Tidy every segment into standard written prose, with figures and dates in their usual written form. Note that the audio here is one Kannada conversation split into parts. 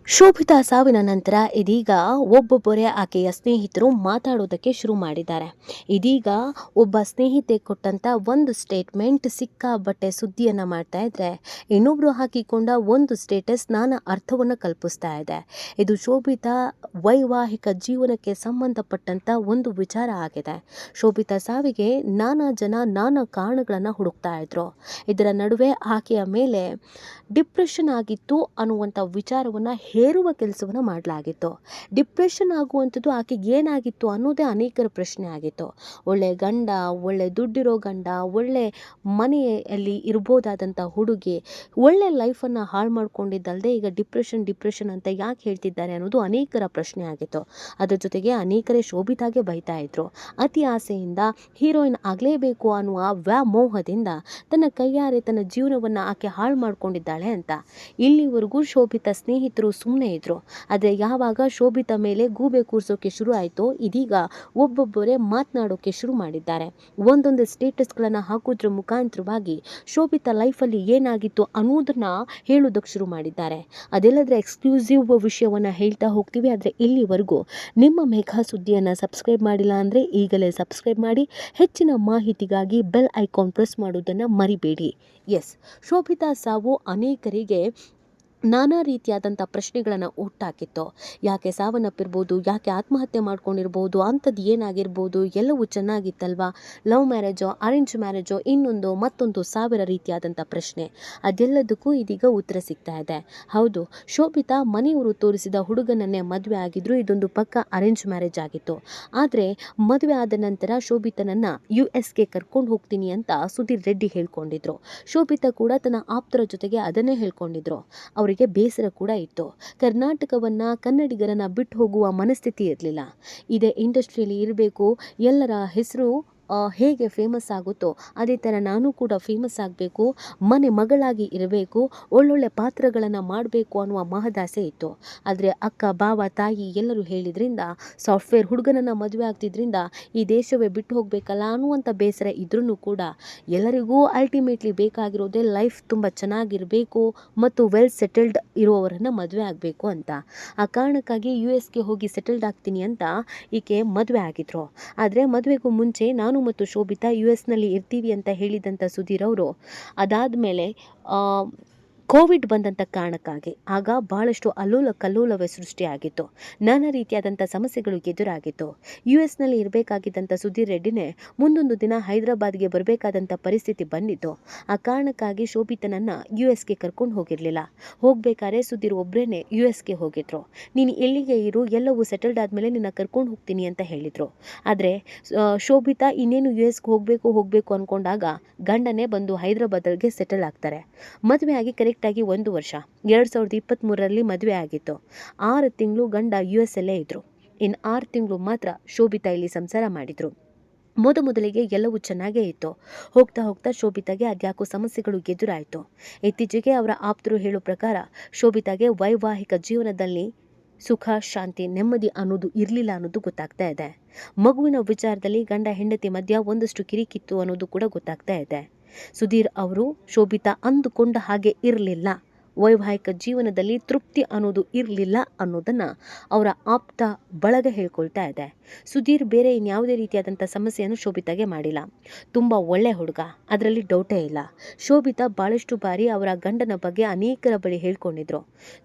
ಶೋಭಿತಾ ಸಾವಿನ ನಂತರ ಇದೀಗ ಒಬ್ಬೊಬ್ಬರೇ ಆಕೆಯ ಸ್ನೇಹಿತರು ಮಾತಾಡೋದಕ್ಕೆ ಶುರು ಮಾಡಿದ್ದಾರೆ. ಇದೀಗ ಒಬ್ಬ ಸ್ನೇಹಿತೆ ಕೊಟ್ಟಂತ ಒಂದು ಸ್ಟೇಟ್ಮೆಂಟ್ ಸಿಕ್ಕಾಬಟ್ಟೆ ಸುದ್ದಿಯನ್ನ ಮಾಡ್ತಾ ಇದ್ರೆ, ಇನ್ನೊಬ್ರು ಹಾಕಿಕೊಂಡ ಒಂದು ಸ್ಟೇಟಸ್ ನಾನಾ ಅರ್ಥವನ್ನು ಕಲ್ಪಿಸ್ತಾ ಇದೆ. ಇದು ಶೋಭಿತಾ ವೈವಾಹಿಕ ಜೀವನಕ್ಕೆ ಸಂಬಂಧಪಟ್ಟಂತ ಒಂದು ವಿಚಾರ ಆಗಿದೆ. ಶೋಭಿತಾ ಸಾವಿಗೆ ನಾನಾ ಜನ ನಾನಾ ಕಾರಣಗಳನ್ನ ಹುಡುಕ್ತಾ ಇದ್ರು. ಇದರ ನಡುವೆ ಆಕೆಯ ಮೇಲೆ ಡಿಪ್ರೆಷನ್ ಆಗಿತ್ತು ಅನ್ನುವಂಥ ವಿಚಾರವನ್ನ ಹೇರುವ ಕೆಲಸವನ್ನು ಮಾಡಲಾಗಿತ್ತು. ಡಿಪ್ರೆಷನ್ ಆಗುವಂಥದ್ದು ಆಕೆಗೆ ಏನಾಗಿತ್ತು ಅನ್ನೋದೇ ಅನೇಕರ ಪ್ರಶ್ನೆ ಆಗಿತ್ತು. ಒಳ್ಳೆ ಗಂಡ, ಒಳ್ಳೆ ದುಡ್ಡಿರೋ ಗಂಡ, ಒಳ್ಳೆ ಮನೆಯಲ್ಲಿ ಇರ್ಬೋದಾದಂಥ ಹುಡುಗಿ, ಒಳ್ಳೆ ಲೈಫನ್ನು ಹಾಳು ಮಾಡ್ಕೊಂಡಿದ್ದಲ್ಲದೆ ಈಗ ಡಿಪ್ರೆಷನ್ ಅಂತ ಯಾಕೆ ಹೇಳ್ತಿದ್ದಾರೆ ಅನ್ನೋದು ಅನೇಕರ ಪ್ರಶ್ನೆ ಆಗಿತ್ತು. ಅದ್ರ ಜೊತೆಗೆ ಅನೇಕರೇ ಶೋಭಿತಾಗೆ ಬೈತಾ ಇದ್ರು. ಅತಿ ಆಸೆಯಿಂದ ಹೀರೋಯಿನ್ ಆಗಲೇಬೇಕು ಅನ್ನುವ ವ್ಯಾಮೋಹದಿಂದ ತನ್ನ ಕೈಯಾರೆ ತನ್ನ ಜೀವನವನ್ನು ಆಕೆ ಹಾಳು ಮಾಡ್ಕೊಂಡಿದ್ದಾಳೆ ಅಂತ. ಇಲ್ಲಿವರೆಗೂ ಶೋಭಿತಾ ಸ್ನೇಹಿತರು ಸುಮ್ಮನೆ ಇದ್ರು. ಆದರೆ ಯಾವಾಗ ಶೋಭಿತಾ ಮೇಲೆ ಗೂಬೆ ಕೂರಿಸೋಕೆ ಶುರು ಆಯಿತೋ, ಇದೀಗ ಒಬ್ಬೊಬ್ಬರೇ ಮಾತನಾಡೋಕೆ ಶುರು ಮಾಡಿದ್ದಾರೆ. ಒಂದೊಂದು ಸ್ಟೇಟಸ್ಗಳನ್ನು ಹಾಕೋದ್ರ ಮುಖಾಂತರವಾಗಿ ಶೋಭಿತಾ ಲೈಫಲ್ಲಿ ಏನಾಗಿತ್ತು ಅನ್ನೋದನ್ನ ಹೇಳೋದಕ್ಕೆ ಶುರು ಮಾಡಿದ್ದಾರೆ. ಅದೆಲ್ಲದರ ಎಕ್ಸ್ಕ್ಲೂಸಿವ್ ವಿಷಯವನ್ನು ಹೇಳ್ತಾ ಹೋಗ್ತೀವಿ. ಆದರೆ ಇಲ್ಲಿವರೆಗೂ ನಿಮ್ಮ ಮೇಘಾ ಸುದ್ದಿಯನ್ನು ಸಬ್ಸ್ಕ್ರೈಬ್ ಮಾಡಿಲ್ಲ ಅಂದರೆ ಈಗಲೇ ಸಬ್ಸ್ಕ್ರೈಬ್ ಮಾಡಿ. ಹೆಚ್ಚಿನ ಮಾಹಿತಿಗಾಗಿ ಬೆಲ್ ಐಕಾನ್ ಪ್ರೆಸ್ ಮಾಡೋದನ್ನು ಮರಿಬೇಡಿ. ಎಸ್, ಶೋಭಿತಾ ಸಾವು ಅನೇಕರಿಗೆ ನಾನಾ ರೀತಿಯಾದಂಥ ಪ್ರಶ್ನೆಗಳನ್ನು ಹುಟ್ಟಾಕಿತ್ತು. ಯಾಕೆ ಸಾವನ್ನಪ್ಪಿರ್ಬೋದು, ಯಾಕೆ ಆತ್ಮಹತ್ಯೆ ಮಾಡ್ಕೊಂಡಿರ್ಬೋದು, ಅಂಥದ್ದು ಏನಾಗಿರ್ಬೋದು, ಎಲ್ಲವೂ ಚೆನ್ನಾಗಿತ್ತಲ್ವಾ, ಲವ್ ಮ್ಯಾರೇಜೋ ಅರೇಂಜ್ ಮ್ಯಾರೇಜೋ, ಇನ್ನೊಂದು ಮತ್ತೊಂದು ಸಾವಿರ ರೀತಿಯಾದಂಥ ಪ್ರಶ್ನೆ. ಅದೆಲ್ಲದಕ್ಕೂ ಇದೀಗ ಉತ್ತರ ಸಿಗ್ತಾ ಇದೆ. ಹೌದು, ಶೋಭಿತಾ ಮನೆಯವರು ತೋರಿಸಿದ ಹುಡುಗನನ್ನೇ ಮದುವೆ ಆಗಿದ್ರು. ಇದೊಂದು ಪಕ್ಕ ಅರೇಂಜ್ ಮ್ಯಾರೇಜ್ ಆಗಿತ್ತು. ಆದರೆ ಮದುವೆ ಆದ ನಂತರ ಶೋಭಿತನನ್ನು US ಕರ್ಕೊಂಡು ಹೋಗ್ತೀನಿ ಅಂತ ಸುಧೀರ್ ರೆಡ್ಡಿ ಹೇಳ್ಕೊಂಡಿದ್ರು. ಶೋಭಿತಾ ಕೂಡ ತನ್ನ ಆಪ್ತರ ಜೊತೆಗೆ ಅದನ್ನೇ ಹೇಳ್ಕೊಂಡಿದ್ರು. ಅವರಿಗೆ ಬೇಸರ ಕೂಡ ಇತ್ತು. ಕನ್ನಡಿಗರನ್ನ ಬಿಟ್ಟು ಹೋಗುವ ಮನಸ್ಥಿತಿ ಇರಲಿಲ್ಲ. ಇದೇ ಇಂಡಸ್ಟ್ರಿಯಲ್ಲಿ ಇರಬೇಕು, ಎಲ್ಲರ ಹೆಸರು ಹೇಗೆ ಫೇಮಸ್ ಆಗುತ್ತೋ ಅದೇ ಥರ ನಾನು ಕೂಡ ಫೇಮಸ್ ಆಗಬೇಕು, ಮನೆ ಮಗಳಾಗಿ ಇರಬೇಕು, ಒಳ್ಳೊಳ್ಳೆ ಪಾತ್ರಗಳನ್ನು ಮಾಡಬೇಕು ಅನ್ನುವ ಮಹದಾಸೆ ಇತ್ತು. ಆದರೆ ಅಕ್ಕ, ಬಾವ, ತಾಯಿ ಎಲ್ಲರೂ ಹೇಳಿದ್ರಿಂದ, ಸಾಫ್ಟ್ವೇರ್ ಹುಡುಗನನ್ನು ಮದುವೆ ಆಗ್ತಿದ್ರಿಂದ ಈ ದೇಶವೇ ಬಿಟ್ಟು ಹೋಗಬೇಕಲ್ಲ ಅನ್ನುವಂಥ ಬೇಸರ ಇದ್ರೂ ಕೂಡ ಎಲ್ಲರಿಗೂ ಅಲ್ಟಿಮೇಟ್ಲಿ ಬೇಕಾಗಿರೋದೇ ಲೈಫ್ ತುಂಬ ಚೆನ್ನಾಗಿರಬೇಕು ಮತ್ತು ವೆಲ್ ಸೆಟಲ್ಡ್ ಇರುವವರನ್ನು ಮದುವೆ ಆಗಬೇಕು ಅಂತ. ಆ ಕಾರಣಕ್ಕಾಗಿ US ಹೋಗಿ ಸೆಟಲ್ಡ್ ಆಗ್ತೀನಿ ಅಂತ ಈಕೆ ಮದುವೆ ಆಗಿದ್ರು. ಆದರೆ ಮದುವೆಗೂ ಮುಂಚೆ ನಾನು ಮತ್ತು ಶೋಭಿತಾ US ಇರ್ತೀವಿ ಅಂತ ಹೇಳಿದಂಥ ಸುಧೀರ್ ಅವರು ಅದಾದಮೇಲೆ ಕೋವಿಡ್ ಬಂದಂಥ ಕಾರಣಕ್ಕಾಗಿ ಆಗ ಬಹಳಷ್ಟು ಅಲ್ಲೋಲ ಕಲ್ಲೋಲವೇ ಸೃಷ್ಟಿಯಾಗಿತ್ತು. ನಾನಾ ರೀತಿಯಾದಂಥ ಸಮಸ್ಯೆಗಳು ಎದುರಾಗಿತ್ತು. US ಇರಬೇಕಾಗಿದ್ದಂಥ ಸುಧೀರ್ ರೆಡ್ಡಿನೇ ಮುಂದೊಂದು ದಿನ ಹೈದರಾಬಾದ್ಗೆ ಬರಬೇಕಾದಂಥ ಪರಿಸ್ಥಿತಿ ಬಂದಿತ್ತು. ಆ ಕಾರಣಕ್ಕಾಗಿ ಶೋಭಿತನನ್ನು US ಕರ್ಕೊಂಡು ಹೋಗಿರಲಿಲ್ಲ. ಹೋಗಬೇಕಾದ್ರೆ ಸುಧೀರ್ ಒಬ್ಬರೇ US ಹೋಗಿದ್ರು. ನೀನು ಎಲ್ಲಿಗೆ ಇರು, ಎಲ್ಲವೂ ಸೆಟಲ್ಡ್ ಆದಮೇಲೆ ನಿನ್ನ ಕರ್ಕೊಂಡು ಹೋಗ್ತೀನಿ ಅಂತ ಹೇಳಿದರು. ಆದರೆ ಶೋಭಿತಾ ಇನ್ನೇನು US ಹೋಗಬೇಕು ಅಂದ್ಕೊಂಡಾಗ ಗಂಡನೇ ಬಂದು ಹೈದರಾಬಾದ್ಗೆ ಸೆಟಲ್ ಆಗ್ತಾರೆ. ಮದುವೆ ಆಗಿ ಕರೆಕ್ಟಾಗಿ 1 ವರ್ಷ 2023 ಮದುವೆ ಆಗಿತ್ತು. 6 ತಿಂಗಳು ಗಂಡ US ಇದ್ರು. ಇನ್ನು 6 ತಿಂಗಳು ಮಾತ್ರ ಶೋಭಿತಾ ಇಲ್ಲಿ ಸಂಸಾರ ಮಾಡಿದ್ರು. ಮೊದಲಿಗೆ ಎಲ್ಲವೂ ಚೆನ್ನಾಗೇ ಇತ್ತು. ಹೋಗ್ತಾ ಶೋಭಿತಾಗೆ ಅದ್ಯಾಕೋ ಸಮಸ್ಯೆಗಳು ಎದುರಾಯಿತು. ಇತ್ತೀಚೆಗೆ ಅವರ ಆಪ್ತರು ಹೇಳೋ ಪ್ರಕಾರ ಶೋಭಿತಾಗೆ ವೈವಾಹಿಕ ಜೀವನದಲ್ಲಿ ಸುಖ, ಶಾಂತಿ, ನೆಮ್ಮದಿ ಅನ್ನೋದು ಇರಲಿಲ್ಲ ಅನ್ನೋದು ಗೊತ್ತಾಗ್ತಾ ಇದೆ. ಮಗುವಿನ ವಿಚಾರದಲ್ಲಿ ಗಂಡ ಹೆಂಡತಿ ಮಧ್ಯ ಒಂದಷ್ಟು ಕಿರಿಕಿತ್ತು ಅನ್ನೋದು ಕೂಡ ಗೊತ್ತಾಗ್ತಾ ಇದೆ. ಸುಧೀರ್ ಅವರು ಶೋಭಿತಾ ಅಂದುಕೊಂಡ ಹಾಗೆ ಇರಲಿಲ್ಲ, ವೈವಾಹಿಕ ಜೀವನದಲ್ಲಿ ತೃಪ್ತಿ ಅನ್ನೋದು ಇರಲಿಲ್ಲ ಅನ್ನೋದನ್ನು ಅವರ ಆಪ್ತ ಬಳಗ ಹೇಳ್ಕೊಳ್ತಾ ಇದೆ. ಸುಧೀರ್ ಬೇರೆ ಇನ್ಯಾವುದೇ ರೀತಿಯಾದಂಥ ಸಮಸ್ಯೆಯನ್ನು ಶೋಭಿತಾಗೆ ಮಾಡಿಲ್ಲ. ತುಂಬ ಒಳ್ಳೆ ಹುಡುಗ, ಅದರಲ್ಲಿ ಡೌಟೇ ಇಲ್ಲ. ಶೋಭಿತಾ ಭಾಳಷ್ಟು ಬಾರಿ ಅವರ ಗಂಡನ ಬಗ್ಗೆ ಅನೇಕರ ಬಳಿ ಹೇಳ್ಕೊಂಡಿದ್ರು.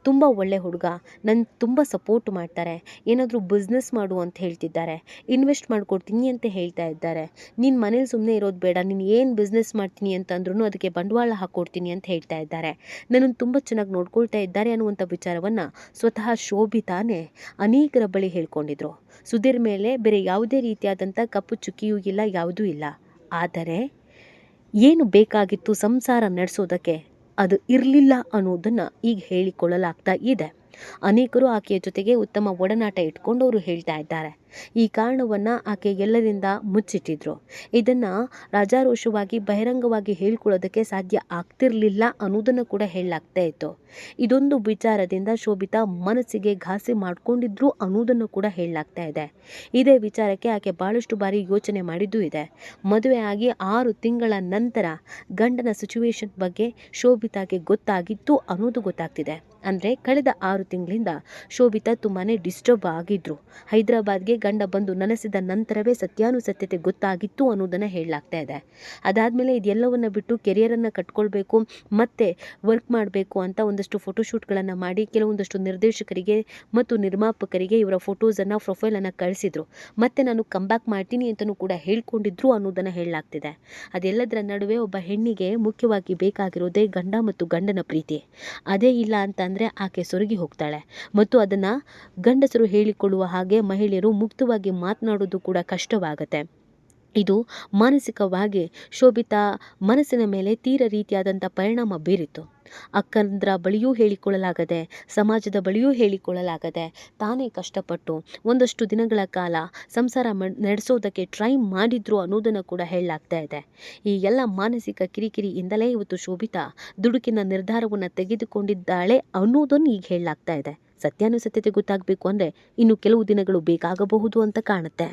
ತುಂಬ ಒಳ್ಳೆ ಹುಡುಗ, ನನ್ನ ತುಂಬ ಸಪೋರ್ಟ್ ಮಾಡ್ತಾರೆ, ಏನಾದರೂ ಬಿಸ್ನೆಸ್ ಮಾಡು ಅಂತ ಹೇಳ್ತಿದ್ದಾರೆ, ಇನ್ವೆಸ್ಟ್ ಮಾಡಿಕೊಡ್ತೀನಿ ಅಂತ ಹೇಳ್ತಾ ಇದ್ದಾರೆ, ನೀನು ಮನೇಲಿ ಸುಮ್ಮನೆ ಇರೋದು ಬೇಡ, ನೀನು ಏನು ಬಿಸ್ನೆಸ್ ಮಾಡ್ತೀನಿ ಅಂತಂದ್ರೂ ಅದಕ್ಕೆ ಬಂಡವಾಳ ಹಾಕ್ಕೊಡ್ತೀನಿ ಅಂತ ಹೇಳ್ತಾ ಇದ್ದಾರೆ, ನನ್ನನ್ನು ತುಂಬ ಚೆನ್ನಾಗಿ ನೋಡ್ಕೊಳ್ತಾ ಇದ್ದಾರೆ ಅನ್ನುವಂಥ ವಿಚಾರವನ್ನು ಸ್ವತಃ ಶೋಭಿತಾನೇ ಅನೇಕರ ಬಳಿ ಹೇಳ್ಕೊಂಡಿದ್ರು. ಸುಧೀರ್ ಮೇಲೆ ಬೇರೆ ಯಾವುದೇ ರೀತಿಯಾದಂಥ ಕಪ್ಪು ಚುಕ್ಕಿಯೂ ಇಲ್ಲ, ಯಾವುದೂ ಇಲ್ಲ. ಆದರೆ ಏನು ಬೇಕಾಗಿತ್ತು ಸಂಸಾರ ನಡೆಸೋದಕ್ಕೆ ಅದು ಇರಲಿಲ್ಲ ಅನ್ನೋದನ್ನು ಈಗ ಹೇಳಿಕೊಳ್ಳಲಾಗ್ತಾ ಇದೆ. ಅನೇಕರು ಆಕೆಯ ಜೊತೆಗೆ ಉತ್ತಮ ಒಡನಾಟ ಇಟ್ಕೊಂಡವರು ಹೇಳ್ತಾ ಇದ್ದಾರೆ. ಈ ಕಾರಣವನ್ನು ಆಕೆ ಎಲ್ಲರಿಂದ ಮುಚ್ಚಿಟ್ಟಿದ್ರು. ಇದನ್ನು ರಾಜಾರೋಷವಾಗಿ ಬಹಿರಂಗವಾಗಿ ಹೇಳ್ಕೊಳ್ಳೋದಕ್ಕೆ ಸಾಧ್ಯ ಆಗ್ತಿರ್ಲಿಲ್ಲ ಅನ್ನೋದನ್ನು ಕೂಡ ಹೇಳಲಾಗ್ತಾ ಇತ್ತು. ಇದೊಂದು ವಿಚಾರದಿಂದ ಶೋಭಿತಾ ಮನಸ್ಸಿಗೆ ಘಾಸಿ ಮಾಡ್ಕೊಂಡಿದ್ರು ಅನ್ನೋದನ್ನು ಕೂಡ ಹೇಳಲಾಗ್ತಾ ಇದೆ. ಇದೇ ವಿಚಾರಕ್ಕೆ ಆಕೆ ಭಾಳಷ್ಟು ಬಾರಿ ಯೋಚನೆ ಮಾಡಿದ್ದೂ ಇದೆ. ಮದುವೆ ಆಗಿ 6 ತಿಂಗಳ ನಂತರ ಗಂಡನ ಸಿಚುವೇಶನ್ ಬಗ್ಗೆ ಶೋಭಿತಾಗೆ ಗೊತ್ತಾಗಿತ್ತು ಅನ್ನೋದು ಗೊತ್ತಾಗ್ತಿದೆ. ಅಂದರೆ ಕಳೆದ 6 ತಿಂಗಳಿಂದ ಶೋಭಿತಾ ತುಂಬಾ ಡಿಸ್ಟರ್ಬ್ ಆಗಿದ್ರು. ಹೈದರಾಬಾದ್ಗೆ ಗಂಡ ಬಂದು ನೆಲೆಸಿದ ನಂತರವೇ ಸತ್ಯಾನುಸತ್ಯತೆ ಗೊತ್ತಾಗಿತ್ತು ಅನ್ನೋದನ್ನು ಹೇಳಲಾಗ್ತಾ ಇದೆ. ಅದಾದಮೇಲೆ ಇದೆಲ್ಲವನ್ನು ಬಿಟ್ಟು ಕೆರಿಯರನ್ನು ಕಟ್ಕೊಳ್ಬೇಕು ಮತ್ತು ವರ್ಕ್ ಮಾಡಬೇಕು ಅಂತ ಒಂದಷ್ಟು ಫೋಟೋಶೂಟ್ಗಳನ್ನು ಮಾಡಿ ಕೆಲವೊಂದಷ್ಟು ನಿರ್ದೇಶಕರಿಗೆ ಮತ್ತು ನಿರ್ಮಾಪಕರಿಗೆ ಇವರ ಫೋಟೋಸನ್ನು ಪ್ರೊಫೈಲನ್ನು ಕಳಿಸಿದ್ರು. ಮತ್ತು ನಾನು ಕಮ್ಬ್ಯಾಕ್ ಮಾಡ್ತೀನಿ ಅಂತಲೂ ಕೂಡ ಹೇಳ್ಕೊಂಡಿದ್ರು ಅನ್ನೋದನ್ನು ಹೇಳಲಾಗ್ತಿದೆ. ಅದೆಲ್ಲದರ ನಡುವೆ ಒಬ್ಬ ಹೆಣ್ಣಿಗೆ ಮುಖ್ಯವಾಗಿ ಬೇಕಾಗಿರೋದೇ ಗಂಡ ಮತ್ತು ಗಂಡನ ಪ್ರೀತಿ. ಅದೇ ಇಲ್ಲ ಅಂತಂದರೆ ಆಕೆ ಸೊರಗಿ ಹೋಗ್ತಾಳೆ ಮತ್ತು ಅದನ್ನು ಗಂಡಸರು ಹೇಳಿಕೊಳ್ಳುವ ಹಾಗೆ ಮಹಿಳೆಯರು ಮುಕ್ತವಾಗಿ ಮಾತನಾಡೋದು ಕೂಡ ಕಷ್ಟವಾಗುತ್ತೆ. ಇದು ಮಾನಸಿಕವಾಗಿ ಶೋಭಿತಾ ಮನಸ್ಸಿನ ಮೇಲೆ ತೀರ ರೀತಿಯಾದಂಥ ಪರಿಣಾಮ ಬೀರಿತು. ಅಕ್ಕಂದ್ರ ಬಳಿಯೂ ಹೇಳಿಕೊಳ್ಳಲಾಗದೆ, ಸಮಾಜದ ಬಳಿಯೂ ಹೇಳಿಕೊಳ್ಳಲಾಗದೆ ತಾನೇ ಕಷ್ಟಪಟ್ಟು ಒಂದಷ್ಟು ದಿನಗಳ ಕಾಲ ಸಂಸಾರ ನಡೆಸೋದಕ್ಕೆ ಟ್ರೈ ಮಾಡಿದ್ರು ಅನ್ನೋದನ್ನು ಕೂಡ ಹೇಳಲಾಗ್ತಾ ಇದೆ. ಈ ಎಲ್ಲ ಮಾನಸಿಕ ಕಿರಿಕಿರಿಯಿಂದಲೇ ಇವತ್ತು ಶೋಭಿತಾ ದುಡುಕಿನ ನಿರ್ಧಾರವನ್ನು ತೆಗೆದುಕೊಂಡಿದ್ದಾಳೆ ಅನ್ನೋದನ್ನು ಈಗ ಹೇಳಲಾಗ್ತಾ ಇದೆ. ಸತ್ಯಾನುಸತ್ಯತೆ ಗೊತ್ತಾಗಬೇಕು ಅಂದರೆ ಇನ್ನು ಕೆಲವು ದಿನಗಳು ಬೇಕಾಗಬಹುದು ಅಂತ ಕಾಣುತ್ತೆ.